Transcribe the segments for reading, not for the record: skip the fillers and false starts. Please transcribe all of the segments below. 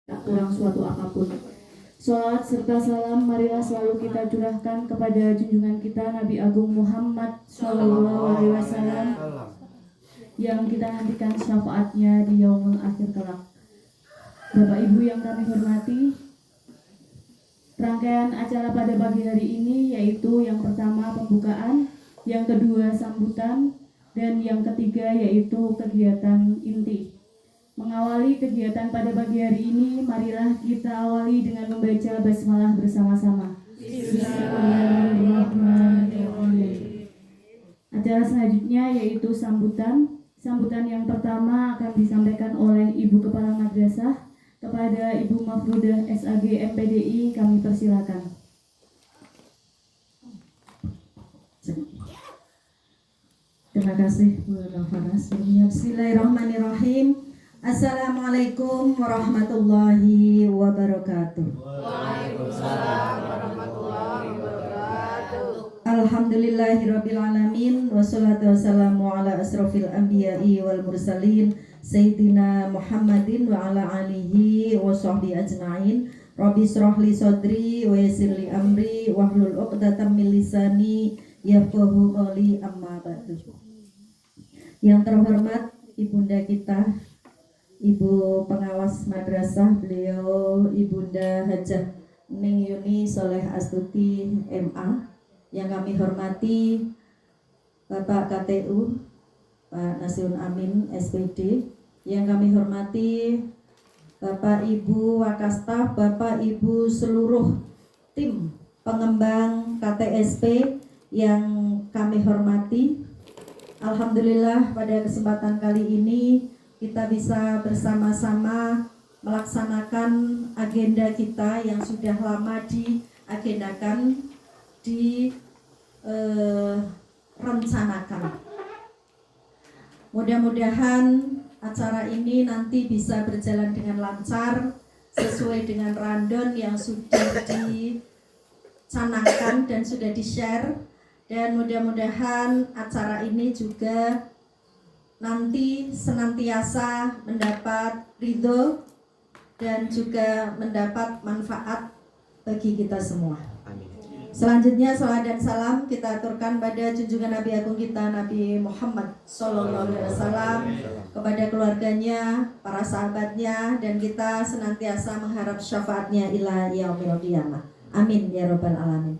tak kurang suatu apapun. Sholawat serta salam marilah selalu kita curahkan kepada junjungan kita Nabi Agung Muhammad SAW yang kita nantikan syafaatnya di yaumul akhir kelak. Bapak Ibu yang kami hormati, rangkaian acara pada pagi hari ini yaitu yang pertama pembukaan, yang kedua sambutan, dan yang ketiga yaitu kegiatan inti. Mengawali kegiatan pada pagi hari ini, marilah kita awali dengan membaca basmalah bersama-sama. Bismillahirrahmanirrahim. Acara selanjutnya yaitu sambutan. Sambutan yang pertama akan disampaikan oleh Ibu Kepala Madrasah kepada Ibu Mafrudah SAG MPDI. Kami persilakan. Terima kasih Bu Faras. Bismillahirrahmanirrahim. Assalamualaikum warahmatullahi wabarakatuh. Waalaikumsalam warahmatullahi wabarakatuh. Alhamdulillahirabbil alamin wassalatu wassalamu ala asrofil anbiya'i wal mursalin sayyidina Muhammadin wa ala alihi wa sahbihi ajma'in. Rabbi shrah li sadri wa yassir li amri wahlul 'uqdatam min lisani yafqahu qawli, amma ba'du. Yang terhormat ibunda kita, Ibu Pengawas Madrasah, beliau Ibunda Hajah Ning Yuni Soleh Astuti MA. Yang kami hormati Bapak KTU Pak Nasiun Amin SPD. Yang kami hormati Bapak Ibu Wakastaf, Bapak Ibu seluruh tim pengembang KTSP yang kami hormati. Alhamdulillah pada kesempatan kali ini kita bisa bersama-sama melaksanakan agenda kita yang sudah lama diagendakan, direncanakan. Mudah-mudahan acara ini nanti bisa berjalan dengan lancar sesuai dengan rundown yang sudah dicanangkan dan sudah di-share, dan mudah-mudahan acara ini juga nanti senantiasa mendapat ridho dan juga mendapat manfaat bagi kita semua. Amin. Selanjutnya salawat dan salam kita aturkan pada junjungan Nabi Agung kita Nabi Muhammad SAW, kepada keluarganya, para sahabatnya, dan kita senantiasa mengharap syafaatnya ila yaumil qiyamah. Amin ya rabbal alamin.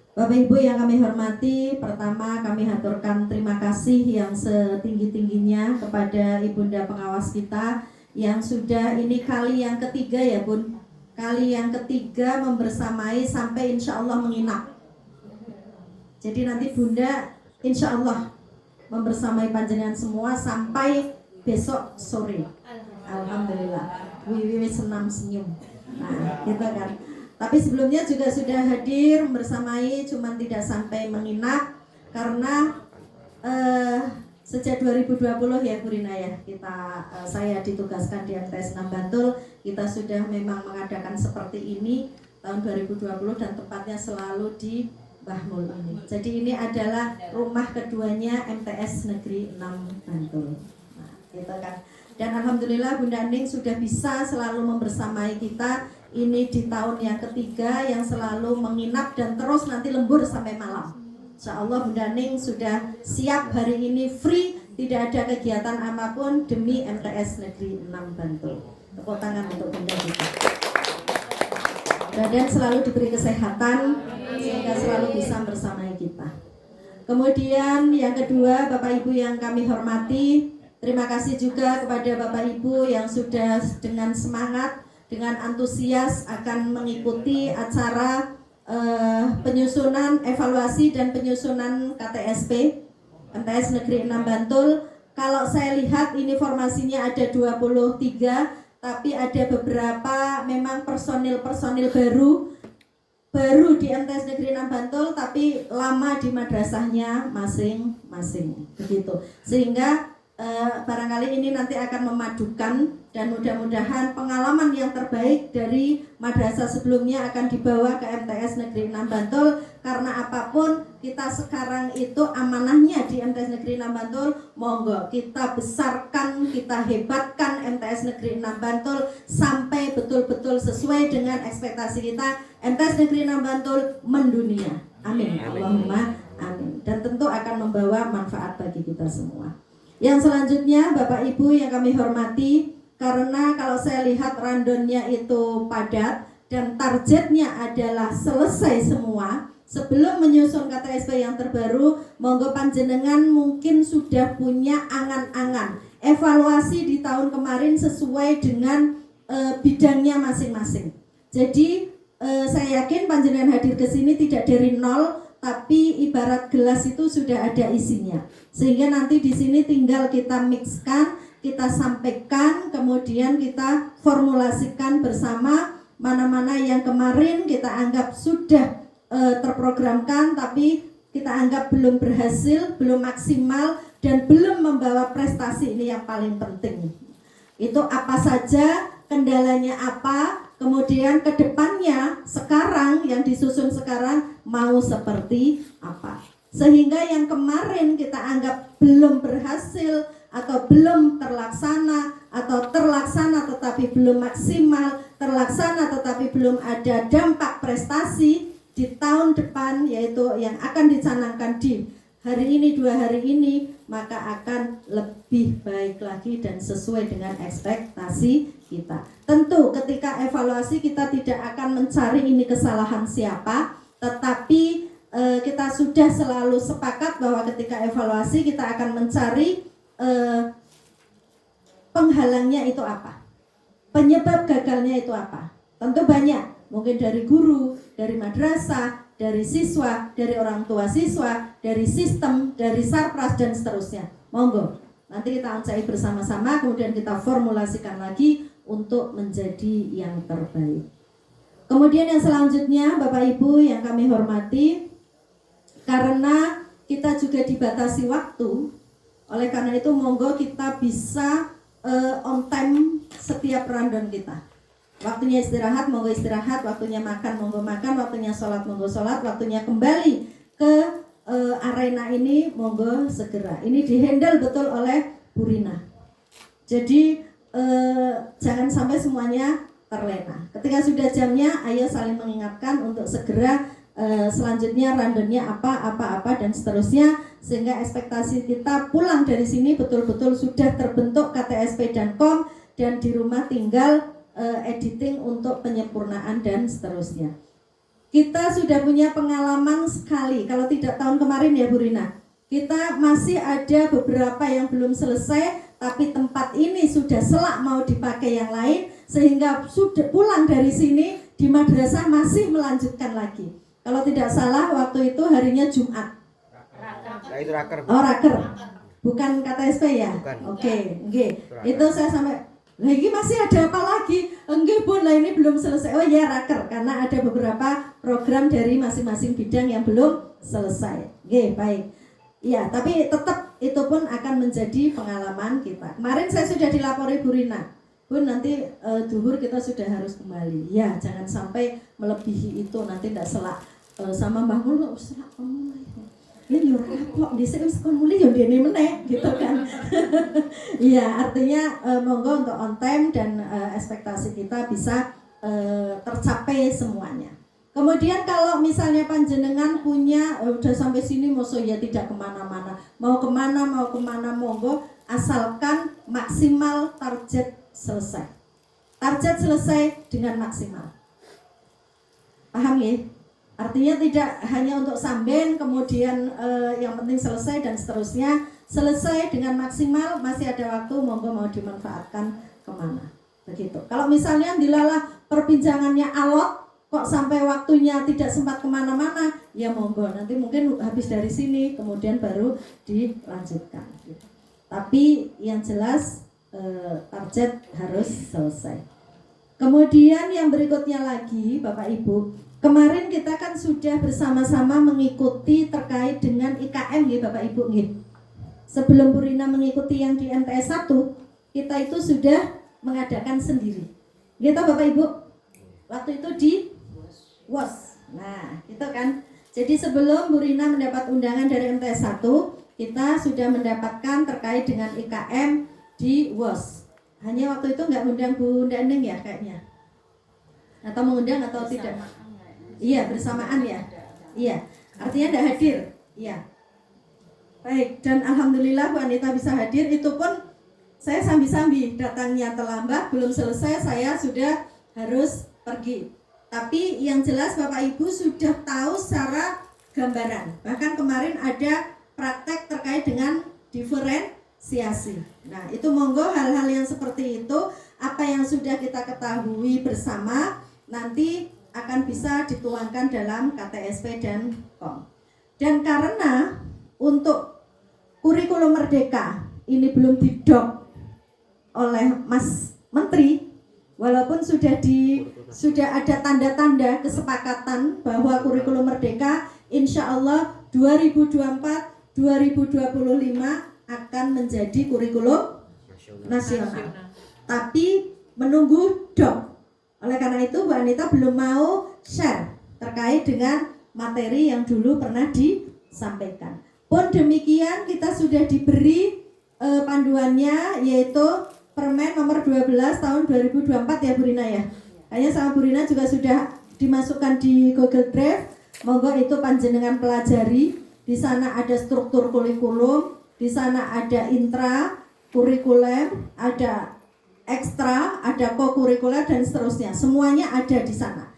Bapak Ibu yang kami hormati, pertama kami haturkan terima kasih yang setinggi-tingginya kepada Ibunda Pengawas kita yang sudah ini kali yang ketiga ya Bun, kali yang ketiga membersamai sampai insya Allah menginap. Jadi nanti Bunda insya Allah membersamai panjenengan semua sampai besok sore. Alhamdulillah. Wiwi senam senyum. Nah, kita kan. Tapi sebelumnya juga sudah hadir bersamai, cuman tidak sampai menginap karena sejak 2020 ya Bu Rina ya, saya ditugaskan di MTS 6 Bantul, kita sudah memang mengadakan seperti ini tahun 2020 dan tepatnya selalu di Bahmul ini. Jadi ini adalah rumah keduanya MTS Negeri 6 Bantul. Nah, gitu kan. Dan alhamdulillah Bunda Ning sudah bisa selalu membersamai kita. Ini di tahun yang ketiga yang selalu menginap dan terus nanti lembur sampai malam. Insya Allah Bunda Ning sudah siap hari ini free, tidak ada kegiatan apapun demi MTS Negeri 6 Bantul. Tepuk tangan untuk Bunda kita. Dan selalu diberi kesehatan sehingga selalu bisa bersamai kita. Kemudian yang kedua, Bapak Ibu yang kami hormati, terima kasih juga kepada Bapak Ibu yang sudah dengan semangat, dengan antusias akan mengikuti acara penyusunan, evaluasi dan penyusunan KTSP MTS Negeri 6 Bantul. Kalau saya lihat ini formasinya ada 23, tapi ada beberapa memang personil baru di MTS Negeri 6 Bantul, tapi lama di madrasahnya masing-masing begitu. Sehingga barangkali ini nanti akan memadukan dan mudah-mudahan pengalaman yang terbaik dari madrasah sebelumnya akan dibawa ke MTS Negeri 6 Bantul, karena apapun kita sekarang itu amanahnya di MTS Negeri 6 Bantul, monggo kita besarkan, kita hebatkan MTS Negeri 6 Bantul sampai betul-betul sesuai dengan ekspektasi kita. MTS Negeri 6 Bantul mendunia. Amin. Allahumma amin. Dan tentu akan membawa manfaat bagi kita semua. Yang selanjutnya Bapak Ibu yang kami hormati, karena kalau saya lihat randonnya itu padat dan targetnya adalah selesai semua sebelum menyusun KTSP yang terbaru, monggo panjenengan mungkin sudah punya angan-angan evaluasi di tahun kemarin sesuai dengan bidangnya masing-masing. Jadi saya yakin panjenengan hadir ke sini tidak dari nol, tapi ibarat gelas itu sudah ada isinya. Sehingga nanti di sini tinggal kita mixkan, kita sampaikan, kemudian kita formulasikan bersama mana-mana yang kemarin kita anggap sudah terprogramkan, tapi kita anggap belum berhasil, belum maksimal, dan belum membawa prestasi. Ini yang paling penting. Itu apa saja, kendalanya apa, kemudian ke depannya sekarang yang disusun sekarang mau seperti apa. Sehingga yang kemarin kita anggap belum berhasil atau belum terlaksana, atau terlaksana tetapi belum maksimal, terlaksana tetapi belum ada dampak prestasi di tahun depan, yaitu yang akan dicanangkan di hari ini, 2 hari ini, maka akan lebih baik lagi dan sesuai dengan ekspektasi kita. Tentu ketika evaluasi kita tidak akan mencari ini kesalahan siapa, tetapi kita sudah selalu sepakat bahwa ketika evaluasi kita akan mencari penghalangnya itu apa, penyebab gagalnya itu apa. Tentu banyak, mungkin dari guru, dari madrasah, dari siswa, dari orang tua siswa, dari sistem, dari sarpras dan seterusnya. Monggo, nanti kita cari bersama-sama, kemudian kita formulasikan lagi untuk menjadi yang terbaik. Kemudian yang selanjutnya Bapak Ibu yang kami hormati, karena kita juga dibatasi waktu, oleh karena itu monggo kita bisa on time setiap rundown kita. Waktunya istirahat, monggo istirahat, waktunya makan, monggo makan, waktunya sholat, monggo sholat, waktunya kembali ke arena ini, monggo segera. Ini dihandle betul oleh Bu Rina. Jadi jangan sampai semuanya terlena. Ketika sudah jamnya, ayo saling mengingatkan untuk segera selanjutnya rundownnya apa dan seterusnya, sehingga ekspektasi kita pulang dari sini betul-betul sudah terbentuk KTSP dan KOM, dan di rumah tinggal editing untuk penyempurnaan dan seterusnya. Kita sudah punya pengalaman sekali, kalau tidak tahun kemarin ya Bu Rina, kita masih ada beberapa yang belum selesai, tapi tempat ini sudah selak mau dipakai yang lain, sehingga sudah pulang dari sini di madrasah masih melanjutkan lagi. Kalau tidak salah waktu itu harinya Jumat. Itu raker. Oh, raker. Bukan KTSP ya? Oke. Itu saya sampai lagi masih ada apa lagi? Enggak Bun, lah ini belum selesai. Oh ya, raker, karena ada beberapa program dari masing-masing bidang yang belum selesai. Oke, baik. Ya, tapi tetap itu pun akan menjadi pengalaman kita. Kemarin saya sudah dilapori Bu Rina, Bun, nanti duhur kita sudah harus kembali. Ya, jangan sampai melebihi itu, nanti tidak selak sama Mbah Mul, selak kamu. Ya yo kok dhisik wis kon muli yo dene meneh gitu kan. Iya, artinya monggo untuk on time dan ekspektasi kita bisa tercapai semuanya. Kemudian kalau misalnya panjenengan punya udah sampai sini mosok ya tidak kemana-mana, mau kemana monggo, asalkan maksimal target selesai. Target selesai dengan maksimal. Paham ya? Artinya tidak hanya untuk samben, kemudian yang penting selesai dan seterusnya. Selesai dengan maksimal, masih ada waktu, monggo mau dimanfaatkan kemana. Begitu. Kalau misalnya dilalah perbincangannya alot, kok sampai waktunya tidak sempat kemana-mana, ya monggo, nanti mungkin habis dari sini, kemudian baru dilanjutkan. Gitu. Tapi yang jelas target harus selesai. Kemudian yang berikutnya lagi, Bapak Ibu, kemarin kita kan sudah bersama-sama mengikuti terkait dengan IKM ya Bapak Ibu nggih. sebelum Bu Rina mengikuti yang di MTS 1, kita itu sudah mengadakan sendiri. Gitu Bapak Ibu? Waktu itu di WOS. Nah, gitu kan. Jadi sebelum Bu Rina mendapat undangan dari MTS 1, kita sudah mendapatkan terkait dengan IKM di WOS. Hanya waktu itu nggak undang Bu Ndaneng ya kayaknya. Atau mengundang atau tidak? Iya, bersamaan ya. Iya, artinya tidak hadir. Iya. Baik, dan alhamdulillah Bu Anita bisa hadir. Itu pun saya sambi-sambi, datangnya terlambat, belum selesai saya sudah harus pergi. Tapi yang jelas Bapak Ibu sudah tahu secara gambaran. Bahkan kemarin ada praktek terkait dengan diferensiasi. Nah, itu monggo hal-hal yang seperti itu, apa yang sudah kita ketahui bersama nanti akan bisa dituangkan dalam KTSP dan KOM. Dan karena untuk kurikulum merdeka ini belum didok oleh Mas Menteri, walaupun sudah ada tanda-tanda kesepakatan bahwa kurikulum merdeka insya Allah 2024-2025 akan menjadi kurikulum nasional. Tapi menunggu dok. Oleh karena itu Bu Anita belum mau share terkait dengan materi yang dulu pernah disampaikan. Pun demikian kita sudah diberi panduannya, yaitu Permen nomor 12 tahun 2024 ya Bu Rina ya. Kayaknya sama Bu Rina juga sudah dimasukkan di Google Drive. Monggo itu panjenengan pelajari. Di sana ada struktur kurikulum, di sana ada intra kurikuler, ada ekstra, ada kokurikuler dan seterusnya. Semuanya ada di sana.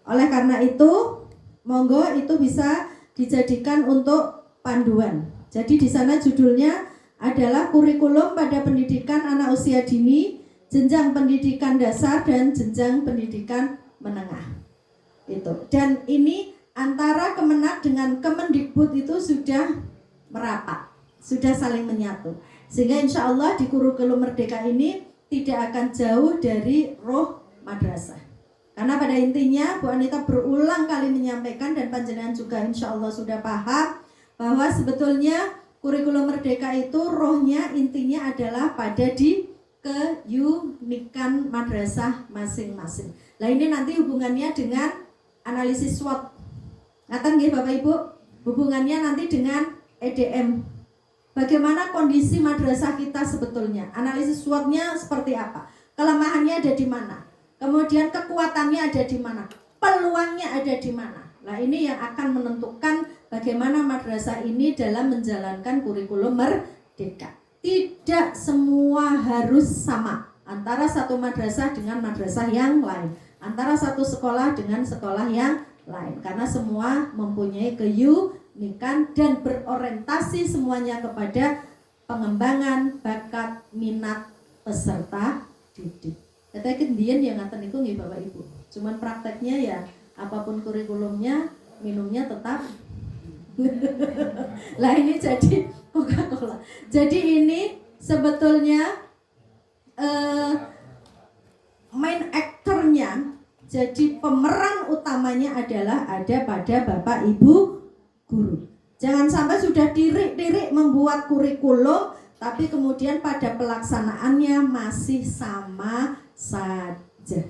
Oleh karena itu, monggo itu bisa dijadikan untuk panduan. Jadi di sana judulnya adalah kurikulum pada pendidikan anak usia dini, jenjang pendidikan dasar dan jenjang pendidikan menengah. Itu. Dan ini antara Kemenak dengan Kemendikbud itu sudah merapat, sudah saling menyatu. Sehingga insya Allah di kurikulum merdeka ini tidak akan jauh dari roh madrasah. Karena pada intinya Bu Anita berulang kali menyampaikan dan panjenengan juga insya Allah sudah paham bahwa sebetulnya kurikulum merdeka itu rohnya intinya adalah pada di keunikan madrasah masing-masing. Nah ini nanti hubungannya dengan analisis SWOT. Ngaten nggih Bapak Ibu, hubungannya nanti dengan EDM. Bagaimana kondisi madrasah kita sebetulnya? Analisis SWOT-nya seperti apa? Kelemahannya ada di mana? Kemudian kekuatannya ada di mana? Peluangnya ada di mana? Nah ini yang akan menentukan bagaimana madrasah ini dalam menjalankan kurikulum merdeka. Tidak semua harus sama antara satu madrasah dengan madrasah yang lain, antara satu sekolah dengan sekolah yang lain, karena semua mempunyai keunikan dan berorientasi semuanya kepada pengembangan bakat minat peserta didik. Katanya kemudian yang ngaten itu nggih Bapak Ibu. Cuman prakteknya ya apapun kurikulumnya, minumnya tetap. Lah ini jadi Coca-Cola. Jadi ini sebetulnya main aktornya, jadi pemeran utamanya adalah ada pada Bapak Ibu guru. Jangan sampai sudah dirik-dirik membuat kurikulum tapi kemudian pada pelaksanaannya masih sama saja.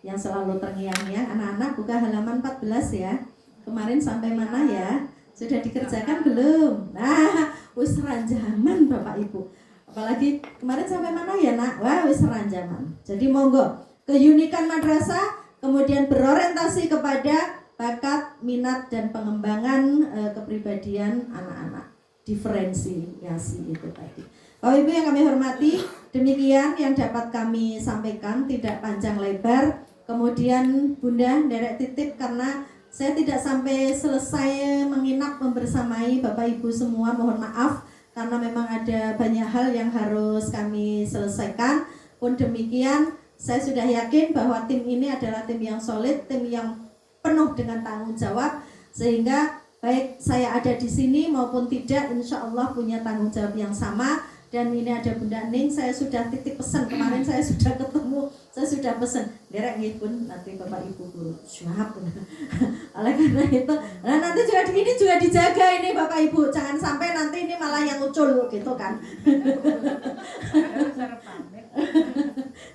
Yang selalu terngiang-ngiang, anak-anak buka halaman 14 ya. Kemarin sampai mana ya? Sudah dikerjakan belum? Nah, wis ranjaman Bapak Ibu. Apalagi kemarin sampai mana ya nak? Wah, wis ranjaman. Jadi monggo, keunikan madrasah kemudian berorientasi kepada bakat, minat dan pengembangan kepribadian anak-anak. Diferensiasi itu tadi. Bapak Ibu yang kami hormati, demikian yang dapat kami sampaikan, tidak panjang lebar. Kemudian Bunda derek titip karena saya tidak sampai selesai menginap membersamai Bapak Ibu semua, mohon maaf karena memang ada banyak hal yang harus kami selesaikan. Pun demikian, saya sudah yakin bahwa tim ini adalah tim yang solid, tim yang penuh dengan tanggung jawab, sehingga baik saya ada di sini maupun tidak, insya Allah punya tanggung jawab yang sama Dan ini ada Bunda Ning, saya sudah titip pesan kemarin, saya sudah ketemu, saya sudah pesan derek nggih pun nanti Bapak Ibu guru siap. Oleh karena itu, nah nanti juga ini juga dijaga ini Bapak Ibu, jangan sampai nanti ini malah yang ucul gitu kan.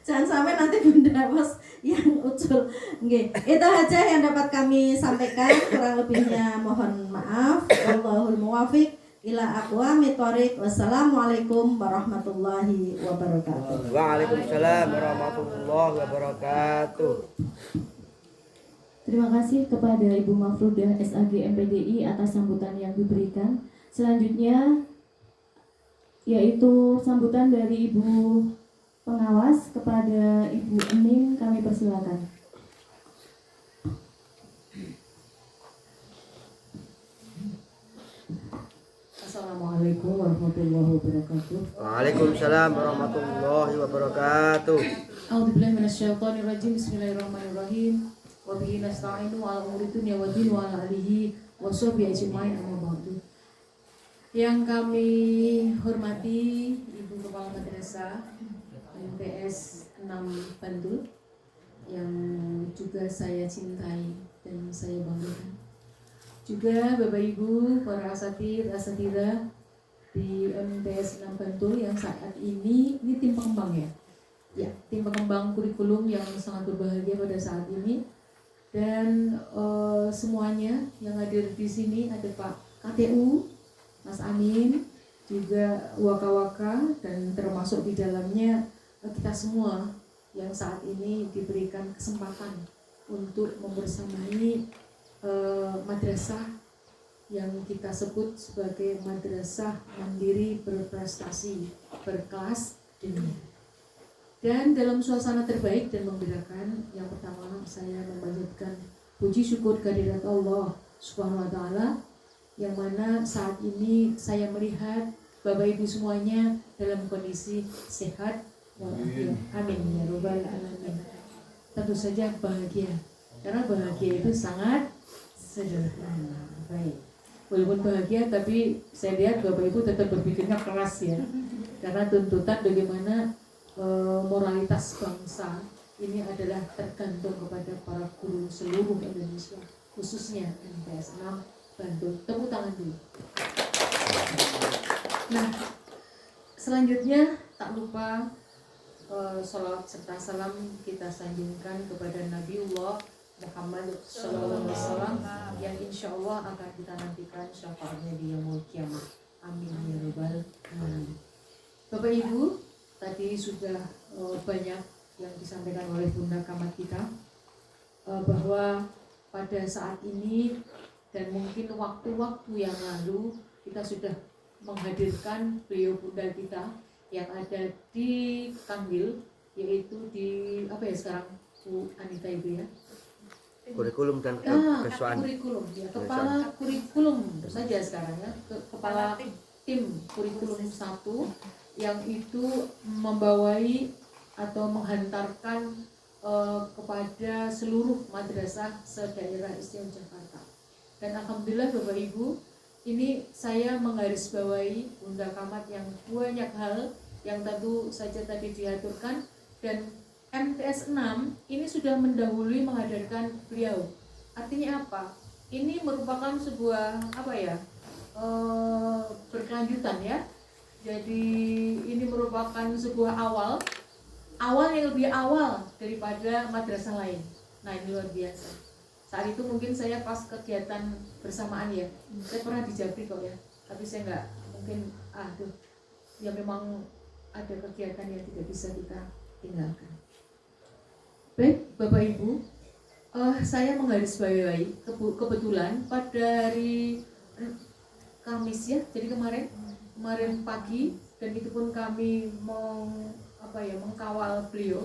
Jangan sampai nanti Bunda Bos yang ucul. Nggih, itu aja yang dapat kami sampaikan, kurang lebihnya mohon maaf. Wallahul muwaffiq ila aqwamit thoriq. Wassalamualaikum warahmatullahi wabarakatuh. Waalaikumsalam warahmatullahi wabarakatuh. Terima kasih kepada Ibu Mafrudah SAG MPDI atas sambutan yang diberikan. Selanjutnya yaitu sambutan dari Ibu Pengawas kepada Ibu Ening, kami persilakan. Assalamualaikum warahmatullahi wabarakatuh. Waalaikumsalam warahmatullahi wabarakatuh. A'udzubillahi minasyaitonir rajim. Bismillahirrahmanirrahim. Wa bihi nasta'inu 'ala umuri dunya wa din wa 'ala alihi wa sahbihi ajmain amma ba'du. Yang kami hormati Ibu Kepala Madrasah MTS 6 Bantul, yang juga saya cintai dan saya banggakan. Juga Bapak Ibu, para asatidzah di MTS 6 Bantul yang saat ini tim pengembang ya. Ya, tim pengembang kurikulum yang sangat berbahagia pada saat ini. Dan semuanya yang hadir di sini ada Pak KTU, Mas Amin, juga waka-waka, dan termasuk di dalamnya kita semua yang saat ini diberikan kesempatan untuk membersamai madrasah yang kita sebut sebagai madrasah mandiri berprestasi berkelas dunia. Dan dalam suasana terbaik dan menggembirakan, yang pertama saya memanjatkan puji syukur kehadirat Allah Subhanahu wa taala, yang mana saat ini saya melihat Bapak Ibu semuanya dalam kondisi sehat walafiat. Amin ya rabbal alamin. Tentu saja bahagia, karena bahagia itu sangat sederhana. Baik. Walaupun bahagia, tapi saya lihat Bapak Ibu tetap berpikirnya keras ya. Karena tuntutan bagaimana moralitas bangsa ini adalah tergantung kepada para guru seluruh Indonesia, khususnya MTS 6 Bantul. Tepuk tangan dulu. Nah, selanjutnya tak lupa sholawat serta salam kita sanjungkan kepada Nabiullah Muhammad SAW yang insya Allah akan kita nantikan syafaatnya di yaumul kiamah. Amin ya rabbal alamin. Bapak Ibu, tadi sudah banyak yang disampaikan oleh Bunda Kamat kita, bahwa pada saat ini dan mungkin waktu-waktu yang lalu kita sudah menghadirkan beliau Bunda kita yang ada di Kanwil, yaitu di apa ya sekarang Bu Anita Ibu ya, Kurikulum dan kesuaan. kurikulum ya, kepala kurikulum saja sekarang ya, kepala tim kurikulum 1 yang itu membawai atau menghantarkan kepada seluruh madrasah se-daerah istimewa Jakarta. Dan alhamdulillah Bapak Ibu, ini saya menggarisbawahi Bunda Kamat yang banyak hal yang tentu saja tadi diaturkan, dan MTS 6 ini sudah mendahului menghadirkan beliau. Artinya apa? Ini merupakan sebuah apa ya? Berkelanjutan ya. Jadi ini merupakan sebuah awal yang lebih awal daripada madrasah lain. Nah, ini luar biasa. Saat itu mungkin saya pas kegiatan bersamaan ya. Saya pernah di Jabri kok ya. Tapi saya nggak mungkin ya memang ada kegiatan yang tidak bisa kita tinggalkan. Baik, Bapak Ibu, saya menggarisbawahi kebetulan pada hari Kamis ya, jadi kemarin pagi, dan itu pun kami mengkawal beliau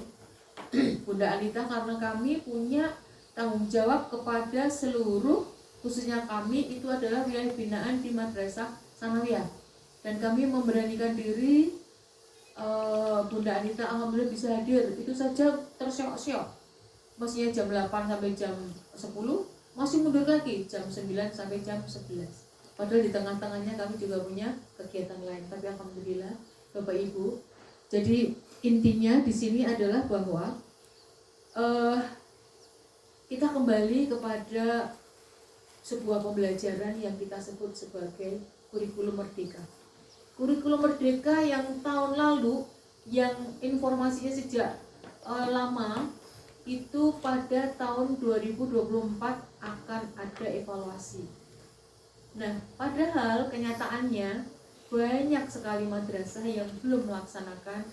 Bunda Anita, karena kami punya tanggung jawab kepada seluruh, khususnya kami itu adalah wilayah binaan di Madrasah Sanawiyah, dan kami memberanikan diri. Bunda Anita alhamdulillah bisa hadir, itu saja terseok-seok, maksudnya jam 8 sampai jam 10, masih mundur lagi jam 9 sampai jam 11, padahal di tengah-tengahnya kami juga punya kegiatan lain. Tapi alhamdulillah Bapak Ibu. Jadi intinya di sini adalah bahwa kita kembali kepada sebuah pembelajaran yang kita sebut sebagai kurikulum merdeka. Kurikulum merdeka yang tahun lalu, yang informasinya sejak lama, itu pada tahun 2024 akan ada evaluasi. Nah, padahal kenyataannya banyak sekali madrasah yang belum melaksanakan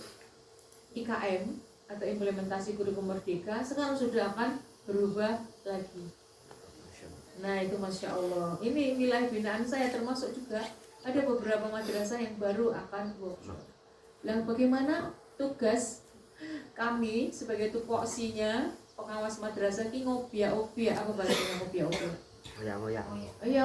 IKM atau implementasi kurikulum merdeka, sekarang sudah akan berubah lagi. Nah, itu Masya Allah. Ini wilayah binaan saya termasuk juga ada beberapa madrasah yang baru akan workshop. Nah, bagaimana tugas kami sebagai tupoksinya, pengawas madrasah ki ngopiak-opiak, apa bahasanya ngopiak-opiak?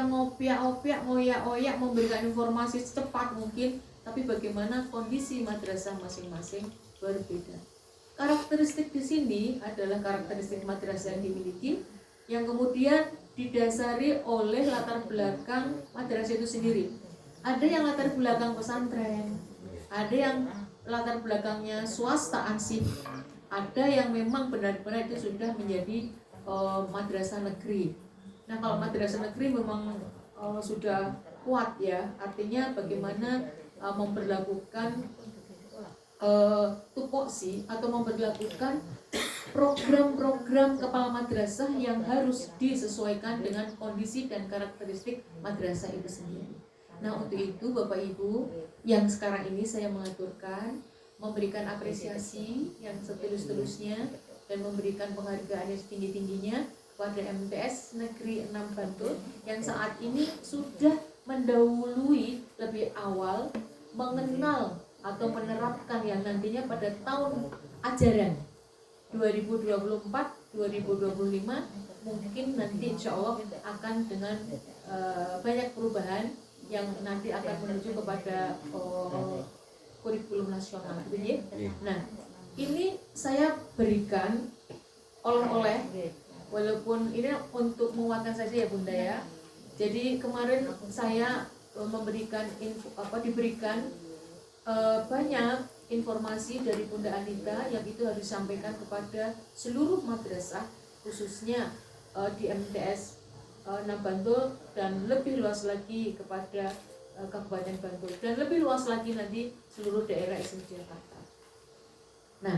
Ngopiak-opiak, ngoyak-oyak, memberikan informasi secepat mungkin, tapi bagaimana kondisi madrasah masing-masing berbeda. Karakteristik di sini adalah karakteristik madrasah yang dimiliki, yang kemudian didasari oleh latar belakang madrasah itu sendiri. Ada yang latar belakang pesantren, ada yang latar belakangnya swasta ansih, ada yang memang benar-benar itu sudah menjadi madrasah negeri. Nah, kalau madrasah negeri memang sudah kuat ya, artinya bagaimana memperlakukan tupoksi atau memperlakukan program-program kepala madrasah yang harus disesuaikan dengan kondisi dan karakteristik madrasah itu sendiri. Nah, untuk itu Bapak Ibu yang sekarang ini saya mengaturkan, memberikan apresiasi yang setulus-tulusnya dan memberikan penghargaan yang setinggi-tingginya pada MTS Negeri 6 Bantul yang saat ini sudah mendahului lebih awal mengenal atau menerapkan yang nantinya pada tahun ajaran 2024-2025 mungkin nanti insya Allah akan dengan banyak perubahan yang nanti akan menuju kepada kurikulum nasional, gitu ya. Nah, ini saya berikan oleh-oleh, walaupun ini untuk menguatkan saja ya Bunda ya. Jadi kemarin saya memberikan diberikan banyak informasi dari Bunda Anita yang itu harus disampaikan kepada seluruh madrasah, khususnya di MTS 6 Bantul dan lebih luas lagi kepada Kabupaten Bantul dan lebih luas lagi nanti seluruh daerah Islam Jakarta. Nah,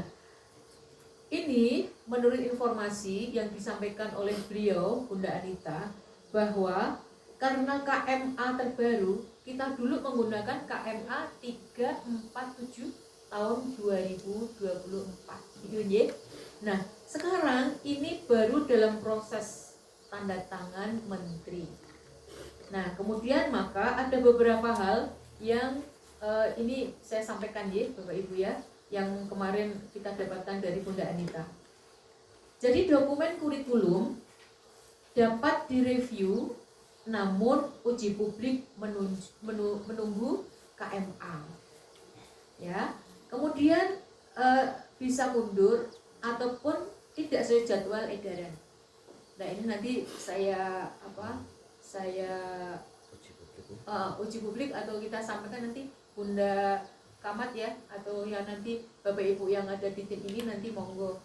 ini menurut informasi yang disampaikan oleh beliau Bunda Anita bahwa karena KMA terbaru, kita dulu menggunakan KMA 347 tahun 2024 gitu ya. Nah, sekarang ini baru dalam proses tanda tangan menteri. Nah, kemudian maka ada beberapa hal yang ini saya sampaikan ya Bapak Ibu ya, yang kemarin kita dapatkan dari Bunda Anita. Jadi dokumen kurikulum dapat direview, namun uji publik menunggu KMA. Ya, kemudian bisa mundur ataupun tidak sesuai jadwal edaran. Nah, ini nanti saya uji publik atau kita sampaikan nanti Bunda Kamat ya, atau ya nanti Bapak Ibu yang ada di tim ini nanti monggo.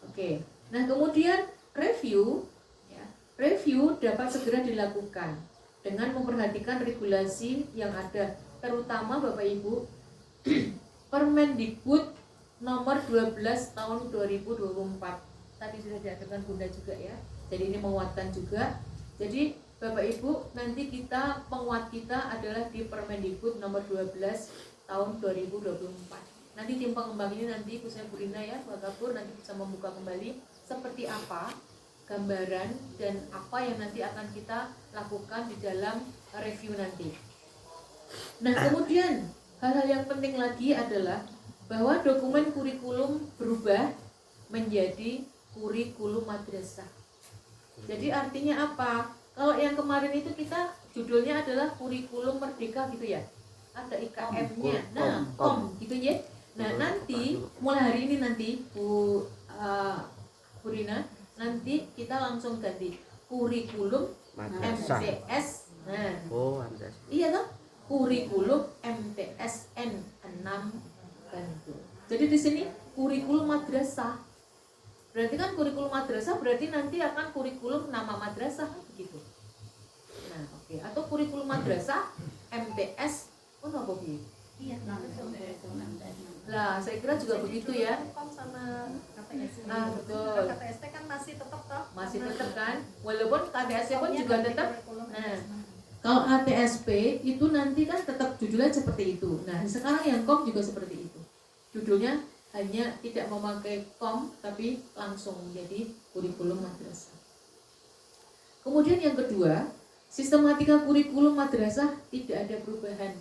Oke. Nah, kemudian review dapat segera dilakukan dengan memperhatikan regulasi yang ada, terutama Bapak Ibu Permendikbud nomor 12 tahun 2024. Tadi sudah diaturkan Bunda juga ya. Jadi ini menguatkan juga. Jadi Bapak Ibu, nanti penguat kita adalah di Permendikbud nomor 12 tahun 2024. Nanti tim pengembang ini nanti khususnya Bu Rina ya, Pak Kapur nanti bisa membuka kembali seperti apa gambaran dan apa yang nanti akan kita lakukan di dalam review nanti. Nah, kemudian hal-hal yang penting lagi adalah bahwa dokumen kurikulum berubah menjadi kurikulum madrasah. Jadi artinya apa? Kalau yang kemarin itu kita judulnya adalah kurikulum merdeka gitu ya. Ada IKM-nya. Nah, gitu ya. Nah, nanti mulai hari ini nanti Bu Rina, nanti kita langsung ganti kurikulum MTS. Nah. Iya toh? Kurikulum MTSN 6 bentuk. Jadi di sini kurikulum madrasah. Berarti kan kurikulum madrasah berarti nanti akan kurikulum nama madrasah begitu. Nah, oke. Atau kurikulum madrasah MTS apa Bu? Iya. Lah, saya kira juga begitu ya. Kom sama KTS. Ah, betul. KTS kan masih tetap toh. Masih tetap kan? Walaupun KTS pun juga tetap. Nah, kalau kalau ATSP itu nanti kan tetap judulnya seperti itu. Nah, sekarang yang kom juga seperti itu. Judulnya hanya tidak memakai kom tapi langsung menjadi kurikulum madrasah. Kemudian yang kedua, sistematika kurikulum madrasah tidak ada perubahan.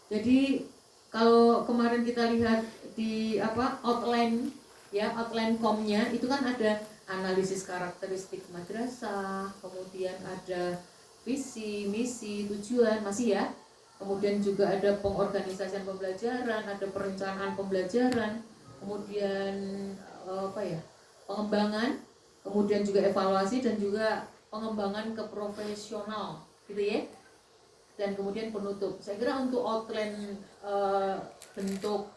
Jadi kalau kemarin kita lihat di outline komnya itu kan ada analisis karakteristik madrasah, kemudian ada visi, misi, tujuan masih ya. Kemudian juga ada pengorganisasian pembelajaran, ada perencanaan pembelajaran, kemudian pengembangan, kemudian juga evaluasi dan juga pengembangan ke profesional gitu ya. Dan kemudian penutup. Saya kira untuk outline bentuk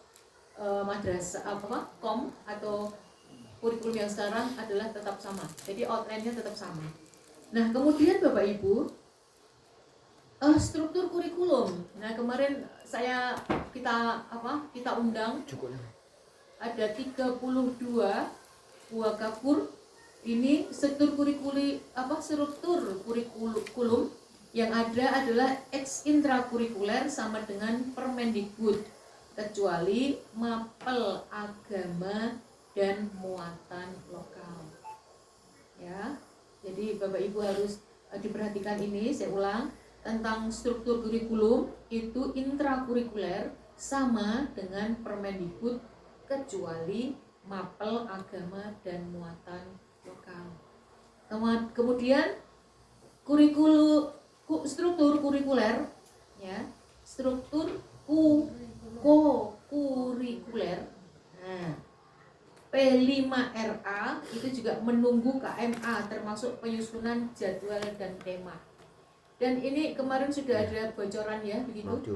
madrasah kom atau kurikulum yang sekarang adalah tetap sama. Jadi outline-nya tetap sama. Nah, kemudian Bapak Ibu, struktur kurikulum. Nah, kemarin kita undang ada 32 buah kapur. Ini struktur kurikulum yang ada adalah ex intrakurikuler sama dengan Permendikbud kecuali mapel agama dan muatan lokal. Ya. Jadi Bapak Ibu harus diperhatikan ini, saya ulang, tentang struktur kurikulum itu intrakurikuler sama dengan Permendikbud kecuali mapel agama dan muatan lokal. Kemudian struktur kurikuler ya, struktur kurikuler. Nah, P5RA itu juga menunggu KMA termasuk penyusunan jadwal dan tema. Dan ini kemarin sudah ada bocoran ya begitu.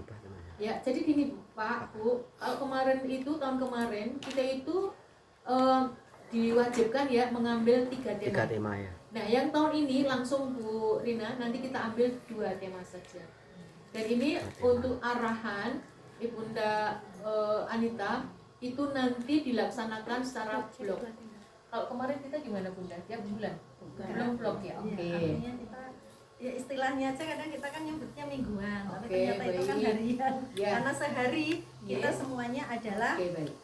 Ya, jadi gini Pak, Bu, kalau kemarin itu tahun kemarin kita itu diwajibkan ya mengambil 3 tema. 3 tema ya. Nah, yang tahun ini langsung Bu Rina nanti kita ambil 2 tema saja. Dan ini untuk arahan Ibunda Anita itu nanti dilaksanakan secara blok. Kalau kemarin kita gimana Bunda? Tiap bulan? Belum blok ya? Oke. Artinya kita ya istilahnya aja kadang kita kan nyebutnya mingguan, tapi Oke, ternyata itu kan baik. harian. Ya. Karena sehari kita Ya. semuanya adalah Oke, baik.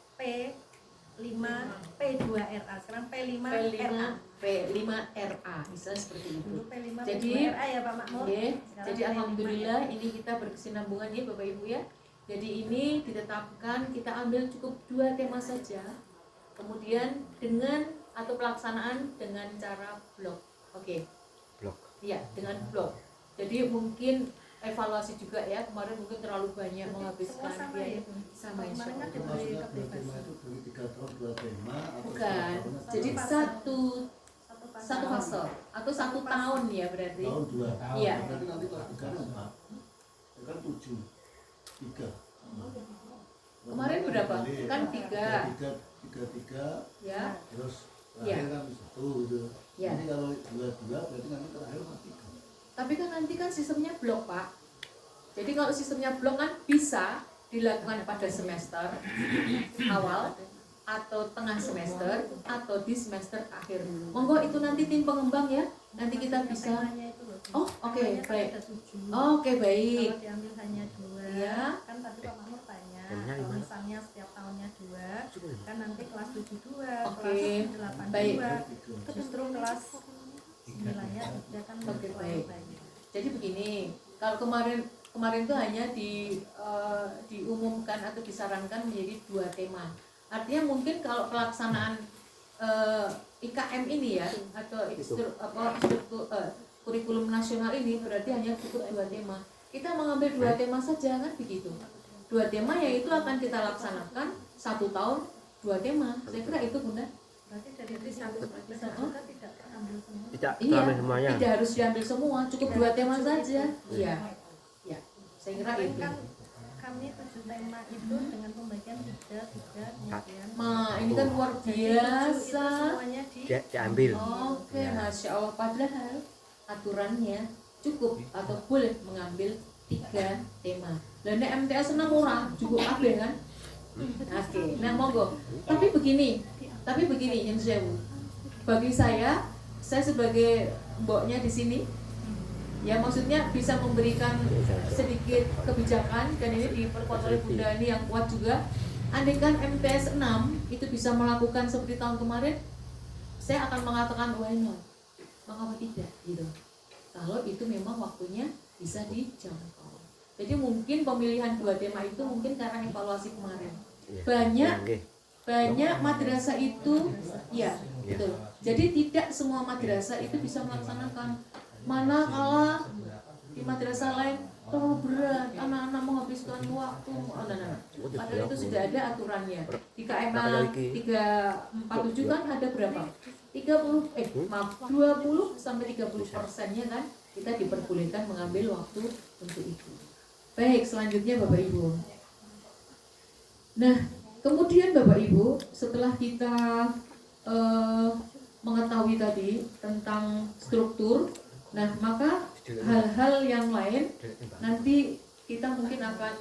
P2RA. Sekarang P5RA. P5RA, misalnya seperti itu. Dulu P5 Jadi, P2RA ya Pak Makmur. Oke, Sekarang jadi P5 alhamdulillah ini kita berkesinambungan ya Bapak Ibu ya. Jadi ini ditetapkan kita ambil cukup 2 tema saja. Kemudian dengan atau pelaksanaan dengan cara blok. Oke. Blok. Iya, dengan blok. Jadi mungkin evaluasi juga ya, kemarin mungkin terlalu banyak menghabiskan semua sama biaya. ya, Bu? Sama Kemarin insya kan Allah. diberi Maksudnya dua tema kebebasan. itu dari 3 tahun 2 tema atau Bukan, satu tahun? jadi fase. satu fase atau 1 tahun ya berarti. Tahun 2. Iya. Berarti nanti kelas 3 kan 4. Ya kan 7. 3. Kemarin berapa? Kan 3. 3 Ya. terus Iya. terakhir kan 1 gitu. Iya. Jadi kalau 2 berarti nanti terakhir 3. Tapi kan nanti kan sistemnya blok Pak. Jadi kalau sistemnya blok kan bisa dilakukan pada semester awal atau tengah semester atau di semester akhir. Monggo itu nanti tim pengembang ya. Nanti kita bisa. Temanya itu loh. Oh, oke, Temanya kan baik. ada 7. Oke, baik. Kalau diambil hanya 2, Iya. kan tadi Pak Makmur tanya, Temanya kalau gimana? misalnya setiap tahunnya 2, kan nanti kelas 72, Oke, kelas 82, baik. justru kelas 9-nya tidak kan Oke, terlalu baik. banyak. Jadi begini, kalau kemarin itu hanya diumumkan atau disarankan menjadi 2 tema. Artinya mungkin kalau pelaksanaan IKM ini ya atau kurikulum nasional ini berarti hanya cukup 2 tema. Kita mengambil 2 tema saja kan begitu. 2 tema yang itu akan kita laksanakan 1 tahun 2 tema. Saya kira itu Bunda. Berarti dari satu semester juga tidak terambil semua. Tidak Iya, terambil semuanya. tidak harus diambil semua, cukup 2 tema saja. Itu. Iya. Ya. Saya kira Kemarin itu. kan kami 7 tema itu dengan pembagian 3 kemudian Ini kan luar jadi 7 itu biasa. semuanya di Diambil. Oke, Masya Allah. Padahal aturannya cukup atau boleh mengambil 3 tema. Dan MTS 6 orang cukup kabeh kan? Oke, nah monggo. Tapi begini, yang sewu. Bagi saya sebagai mboknya di sini, ya maksudnya bisa memberikan sedikit kebijakan, dan ini diperkuat oleh Bunda ini yang kuat juga. Andaikan MTS 6 itu bisa melakukan seperti tahun kemarin, saya akan mengatakan why not? Mengapa tidak gitu. Kalau itu memang waktunya bisa dijangkau. Jadi mungkin pemilihan 2 tema itu mungkin karena evaluasi kemarin. Banyak madrasah itu ya betul. Jadi tidak semua madrasah itu bisa melaksanakan. Mana kalah di madrasah lain terlalu berat, anak-anak menghabiskan waktu. Padahal itu sudah ada aturannya. Di KMA 347 kan ada berapa? 20 sampai 30%-nya kan kita diperbolehkan mengambil waktu untuk itu. Baik, selanjutnya Bapak Ibu. Nah, kemudian Bapak Ibu, setelah kita mengetahui tadi tentang struktur, nah maka hal-hal yang lain nanti kita mungkin akan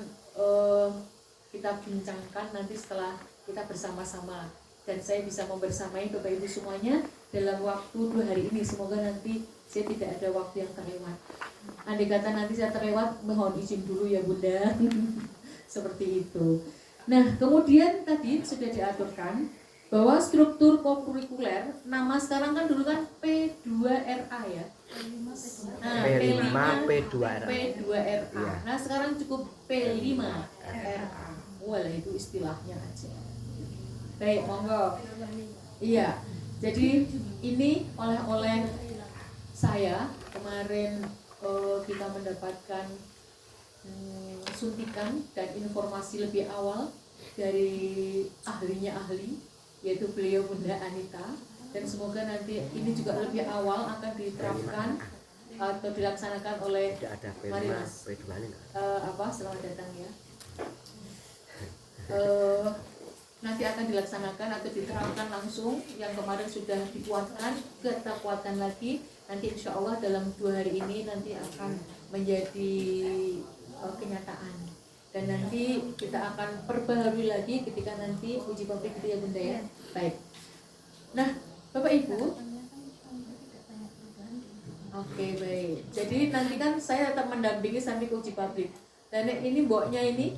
kita bincangkan nanti setelah kita bersama-sama, dan saya bisa membersamai Bapak Ibu semuanya dalam waktu 2 hari ini. Semoga nanti saya tidak ada waktu yang terlewat. Andai kata nanti saya terlewat, mohon izin dulu ya Bunda. Seperti itu. Nah, kemudian tadi sudah diaturkan bahwa struktur kokurikuler, nama sekarang kan dulu kan P2RA ya. Nah, P5, P2RA. P2RA. Nah, sekarang cukup P5RA. Walah, itu istilahnya aja. Baik, monggo. Iya. Jadi ini oleh saya kemarin kita mendapatkan suntikan dan informasi lebih awal dari ahlinya ahli, yaitu beliau Bunda Anita, dan semoga nanti ini juga lebih awal akan diterapkan atau dilaksanakan oleh Mari Mas. Selamat datang ya. Nanti akan dilaksanakan atau diterapkan langsung. Yang kemarin sudah dikuatkan, kita kuatkan lagi. Nanti insya Allah dalam 2 hari ini nanti akan menjadi kenyataan. Dan nanti kita akan perbaharui lagi ketika nanti uji publik itu ya Bunda ya. Baik. Nah, Bapak Ibu. Oke, baik. Jadi nanti kan saya tetap mendampingi sampai ke uji publik. Dan ini mboknya ini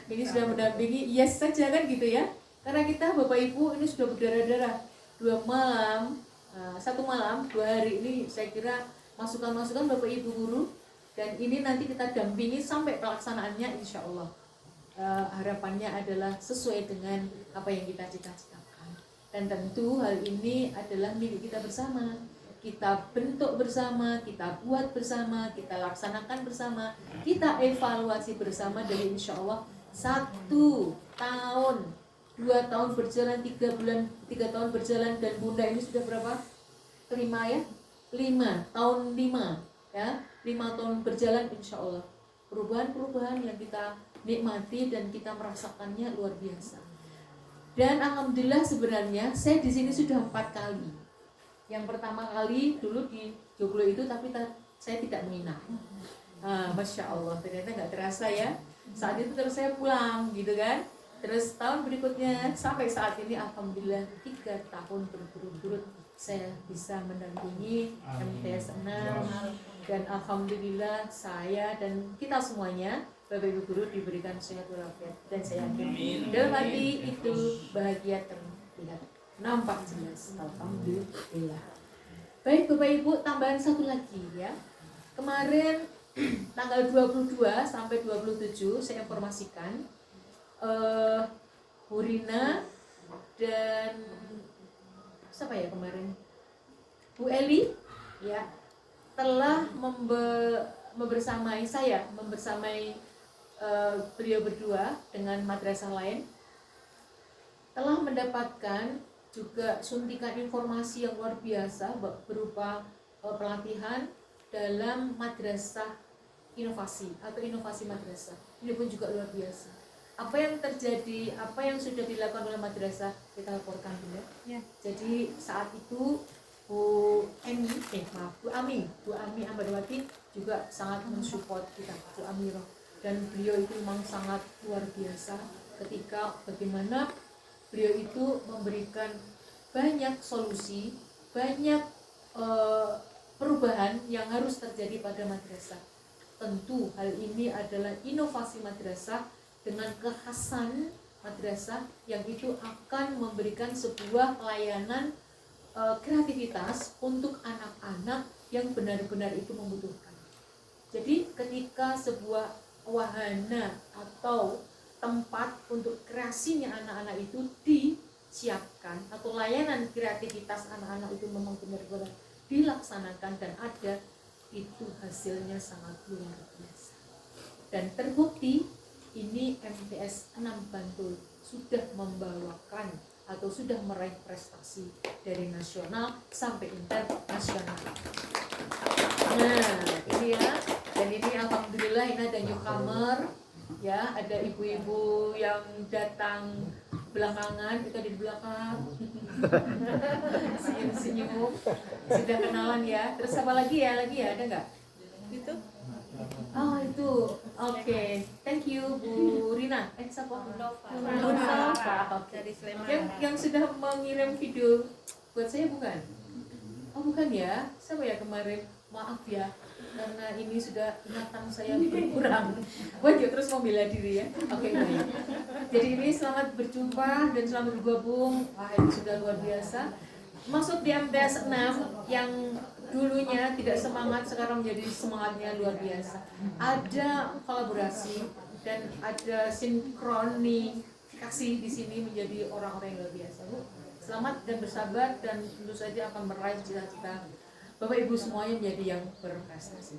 sudah mendampingi, yes saja kan gitu ya. Karena kita Bapak Ibu ini sudah berdarah-darah 1 malam 2 hari ini, saya kira masukan-masukan Bapak Ibu guru, dan ini nanti kita dampingi sampai pelaksanaannya insya Allah. Harapannya adalah sesuai dengan apa yang kita cita-citakan, dan tentu hal ini adalah milik kita bersama. Kita bentuk bersama, kita buat bersama, kita laksanakan bersama, kita evaluasi bersama dari insya Allah 1 tahun, 2 tahun berjalan, 3 tahun berjalan, dan Bunda ini sudah berapa? 5 ya? 5 tahun 5 ya, 5 tahun berjalan insya Allah. Perubahan-perubahan yang kita nikmati dan kita merasakannya luar biasa. Dan alhamdulillah sebenarnya saya di sini sudah 4 kali. Yang pertama kali dulu di Joglo itu, tapi saya tidak menginap. Masya Allah, ternyata nggak terasa ya. Saat itu terus saya pulang gitu kan. Terus tahun berikutnya sampai saat ini alhamdulillah 3 tahun berturut-turut saya bisa mendampingi MTS 6, dan alhamdulillah saya dan kita semuanya Bapak Ibu guru diberikan sehat walafiat, dan saya yakin dalam hati itu bahagia terlihat, nampak jelas. Alhamdulillah. Baik Bapak Ibu, tambahan 1 lagi ya. Kemarin tanggal 22 sampai 27 saya informasikan Bu Rina dan siapa ya kemarin, Bu Eli ya, telah membersamai saya, beliau berdua dengan madrasah lain, telah mendapatkan juga suntikan informasi yang luar biasa berupa pelatihan dalam madrasah inovasi atau inovasi madrasah. ini pun juga luar biasa. Apa yang terjadi, apa yang sudah dilakukan oleh madrasah kita laporkan dulu ya. Jadi saat itu Bu Ami Ahmadwati juga sangat mensupport kita, Bu Amirah, dan beliau itu memang sangat luar biasa ketika bagaimana beliau itu memberikan banyak solusi, banyak perubahan yang harus terjadi pada madrasah. Tentu hal ini adalah inovasi madrasah dengan kekhasan madrasah yang itu akan memberikan sebuah layanan kreativitas untuk anak-anak yang benar-benar itu membutuhkan. Jadi ketika sebuah wahana atau tempat untuk kreasinya anak-anak itu disiapkan atau layanan kreativitas anak-anak itu memang benar-benar dilaksanakan dan ada, itu hasilnya sangat luar biasa. Dan terbukti ini MTS 6 Bantul sudah membawakan atau sudah meraih prestasi dari nasional sampai internasional. Nah, ini ya, dan ini alhamdulillah ini ada newcomer, ya, ada ibu-ibu yang datang belakangan, itu ada di belakang, senyum-senyum, sudah kenalan ya. Terus apa lagi ya, ada nggak? Itu? Oh itu, oke. Thank you Bu Rina. Siapa? Nova. Dari Sleman. Yang sudah mengirim video buat saya bukan? Oh bukan ya? Siapa ya kemarin? Maaf ya, karena ini sudah ingatan saya berkurang. Wajib terus membela diri ya. Oke baik. Jadi ini selamat berjumpa dan selamat bergabung. Wah ini sudah luar biasa. Masuk di MTS 6 yang dulunya tidak semangat, sekarang menjadi semangatnya luar biasa. Ada kolaborasi dan ada sinkronisasi di sini menjadi orang-orang yang luar biasa. Bu, selamat dan bersabar dan tentu saja akan meraih cita-cita Bapak Ibu semuanya menjadi yang berprestasi.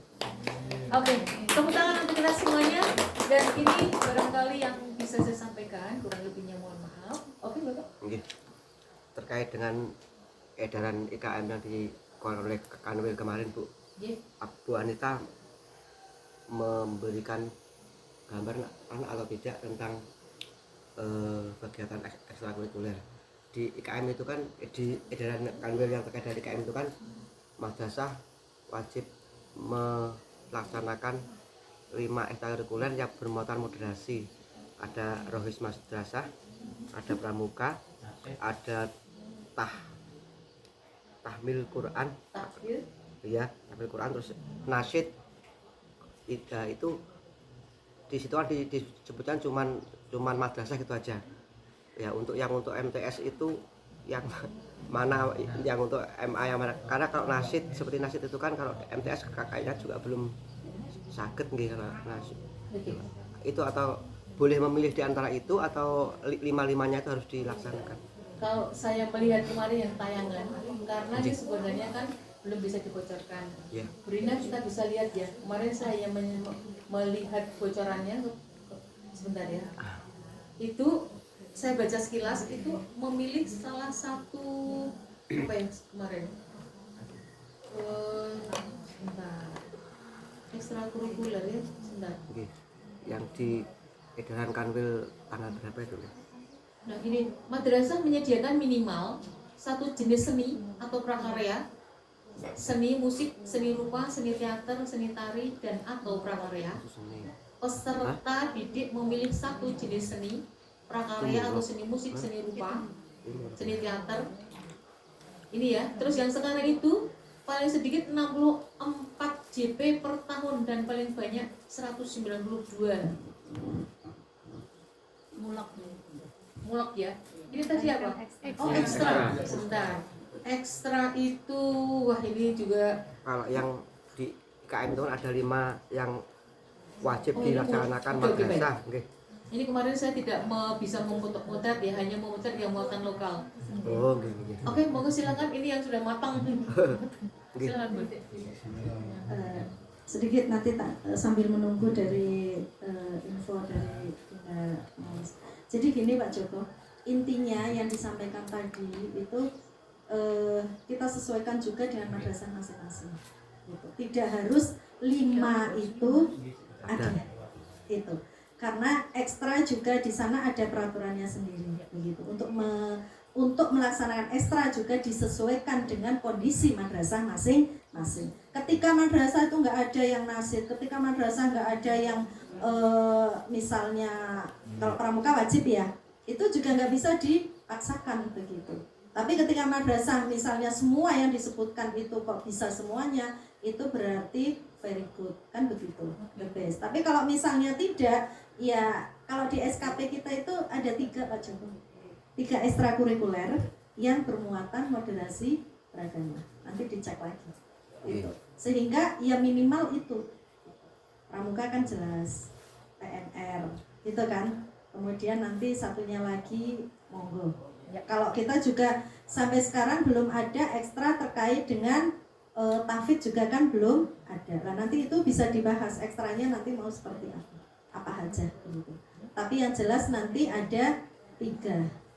Oke, tepuk tangan untuk kita semuanya. Dan ini barangkali yang bisa saya sampaikan, kurang lebihnya mohon maaf. Oke Bapak. Oke. Terkait dengan edaran IKM yang dikeluarkan oleh Kanwil kemarin Bu, Bu Anita memberikan gambar anak atau tidak tentang kegiatan ekstrakurikuler di IKM itu kan, di edaran Kanwil yang terkait dengan IKM itu kan madrasah wajib melaksanakan 5 ekstrakurikuler yang bermuatan moderasi. Ada rohis madrasah, ada pramuka, ada tahmil Quran, ya, tahmil Quran, terus nasyid. Itu di situ kan disebutkan cuman madrasah gitu aja. Ya, untuk MTS itu yang mana, yang untuk MA yang mana, karena kalau nasyid seperti nasyid itu kan kalau MTS kakaknya juga belum sakit nggih kalau nasyid. Itu atau boleh memilih di antara itu atau 5-5-nya itu harus dilaksanakan? Kalau saya melihat kemarin yang tayangan, karena ini sebenarnya kan belum bisa dibocorkan. Yeah. Brina kita bisa lihat ya, kemarin saya melihat bocorannya, sebentar ya. Itu saya baca sekilas itu memilih salah satu apa yang kemarin sebentar, ekstrakurikuler ya, sebentar. Okay. Yang di edaran Kanwil tanggal berapa itu? Nah gini, madrasah menyediakan minimal satu jenis seni atau prakarya, seni musik, seni rupa, seni teater, seni tari, dan atau prakarya. Peserta didik memilih satu jenis seni, prakarya atau seni musik, seni rupa, seni teater. Ini ya, terus yang sekarang itu paling sedikit 64 JP per tahun dan paling banyak 192. Mulak ya. Ini tadi apa? Oh ekstra. Sebentar. Ekstra itu, wah ini juga. Kalau yang di IKM itu kan ada 5 yang wajib Oh, dilaksanakan madrasah. Okay. Ini kemarin saya tidak bisa memutar ya, hanya memutar yang muatan lokal. Oh, okay. Oke, monggo silakan, ini yang sudah matang. Silakan Bu. Sedikit nanti sambil menunggu dari info dari Mas. Jadi gini Pak Joko, intinya yang disampaikan tadi itu kita sesuaikan juga dengan madrasah masing-masing. Gitu. Tidak harus 5 itu ada. Itu. karena ekstra juga di sana ada peraturannya sendiri begitu. Untuk melaksanakan ekstra juga disesuaikan dengan kondisi madrasah masing-masing. Ketika madrasah itu nggak ada yang nasid, ketika madrasah nggak ada yang misalnya kalau pramuka wajib ya, itu juga nggak bisa dipaksakan begitu. Tapi ketika madrasah misalnya semua yang disebutkan itu kok bisa semuanya, itu berarti very good, kan begitu, the best. Tapi kalau misalnya tidak, ya kalau di SKP kita itu ada 3 Pak Joko, 3 ekstrakurikuler yang bermuatan moderasi beragama. Nanti dicek lagi itu. Sehingga ya minimal itu pramuka kan jelas, PNR gitu kan. Kemudian nanti satunya lagi monggo ya, kalau kita juga sampai sekarang belum ada ekstra terkait dengan tahfidz juga kan belum ada. Nah nanti itu bisa dibahas ekstranya nanti mau seperti apa aja gitu. Tapi yang jelas nanti ada 3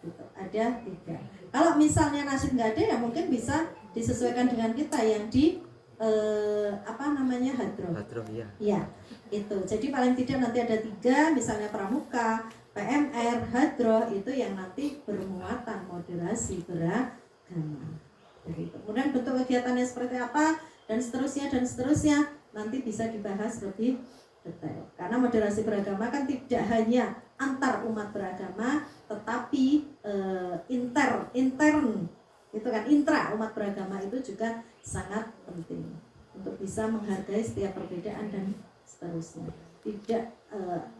gitu. Ada 3. Kalau misalnya nasid nggak ada ya mungkin bisa disesuaikan dengan kita yang di hadroh. Hadroh ya. Ya itu. Jadi paling tidak nanti ada 3, misalnya pramuka, PMR, hadroh itu yang nanti bermuatan moderasi beragama. Kemudian bentuk kegiatannya seperti apa dan seterusnya nanti bisa dibahas lebih detail. Karena moderasi beragama kan tidak hanya antar umat beragama, tetapi intern itu kan intra umat beragama itu juga sangat penting untuk bisa menghargai setiap perbedaan dan seterusnya. Tidak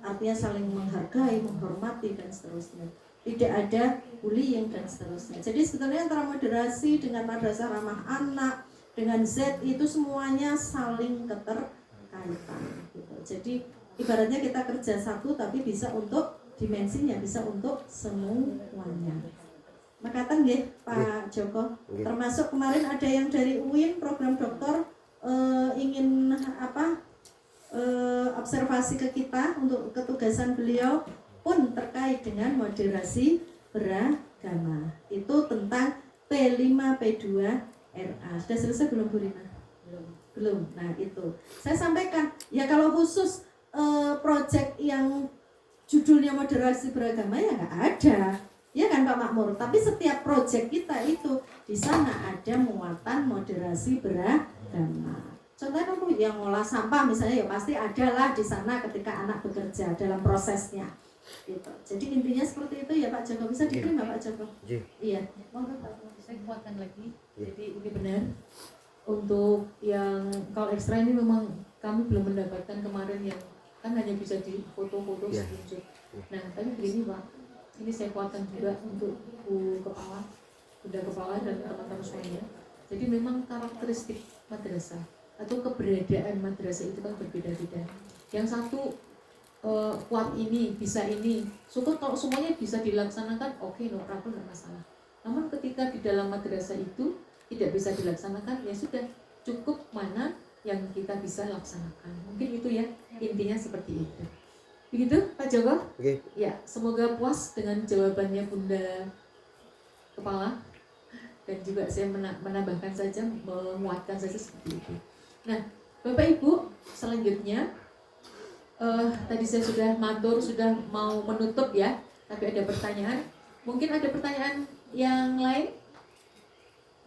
artinya saling menghargai, menghormati dan seterusnya. Tidak ada bullying dan seterusnya. Jadi sebetulnya antara moderasi dengan madrasah ramah anak dengan Z itu semuanya saling keterkaitan gitu. Jadi ibaratnya kita kerja satu tapi bisa untuk dimensinya, bisa untuk semuanya. Makatan nggih Pak Joko. Termasuk kemarin ada yang dari UIN program doktor ingin observasi ke kita untuk ketugasan beliau pun terkait dengan moderasi beragama. Itu tentang P5 P2 RA. Sudah selesai belum Bu Rina? Belum. Nah itu saya sampaikan ya kalau khusus proyek yang judulnya moderasi beragama ya nggak ada, ya kan Pak Makmur. Tapi setiap proyek kita itu di sana ada muatan moderasi beragama. Contohnya kamu yang ngolah sampah misalnya ya pasti adalah di sana ketika anak bekerja dalam prosesnya. Gitu. Jadi intinya seperti itu ya Pak Joko. Bisa diterima Pak Joko? Iya. Saya kuatkan lagi. Jadi ini benar. Untuk yang kalau ekstra ini memang kami belum mendapatkan kemarin yang kan hanya bisa di foto-foto screenshot. Nah tapi begini Pak, ini saya kuatkan juga untuk Bunda Kepala dan teman-teman semuanya. Jadi memang karakteristik madrasah atau keberadaan madrasah itu kan berbeda-beda. Yang satu kuat ini, bisa ini. Syukur kalau semuanya bisa dilaksanakan, oke, no problem, nggak masalah. Namun ketika di dalam madrasah itu tidak bisa dilaksanakan, ya sudah, cukup mana yang kita bisa laksanakan. Mungkin itu ya, intinya seperti itu. Begitu Pak Joko? Oke. Ya, semoga puas dengan jawabannya Bunda Kepala. Dan juga saya menambahkan saja, menguatkan saja seperti itu. Nah, Bapak Ibu, selanjutnya tadi saya sudah matur, sudah mau menutup ya, tapi ada pertanyaan. Mungkin ada pertanyaan yang lain?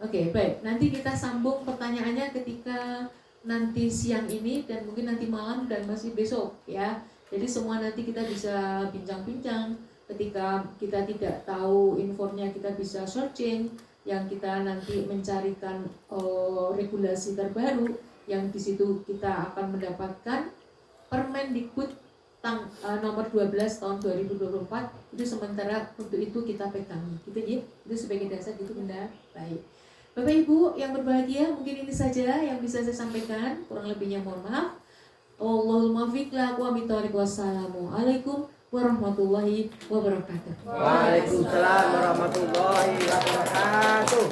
Oke, baik. Nanti kita sambung pertanyaannya ketika nanti siang ini dan mungkin nanti malam dan masih besok ya. Jadi semua nanti kita bisa bincang-bincang. Ketika kita tidak tahu infonya kita bisa searching, yang kita nanti mencarikan regulasi terbaru, yang di situ kita akan mendapatkan Permendikbud nomor 12 tahun 2024 itu sementara untuk itu kita pegang gitu ya, itu sebagai dasar gitu Bunda. Baik Bapak Ibu yang berbahagia, mungkin ini saja yang bisa saya sampaikan, kurang lebihnya mohon maaf. Allahumma fiq la wa mitariq wassalamualaikum warahmatullahi wabarakatuh. Waalaikumsalam warahmatullahi wabarakatuh.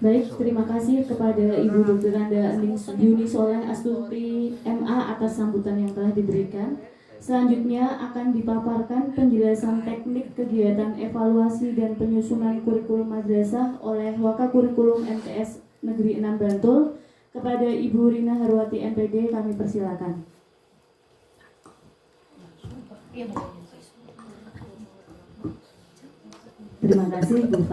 Baik, terima kasih kepada Ibu Dr. Anda Yuni Soleh Astuti MA atas sambutan yang telah diberikan. Selanjutnya akan dipaparkan penjelasan teknik kegiatan evaluasi dan penyusunan kurikulum madrasah oleh Wakakurikulum MTS Negeri 6 Bantul. Kepada Ibu Rina Harwati MPD kami persilakan. Iya, Bu. Terima kasih Bu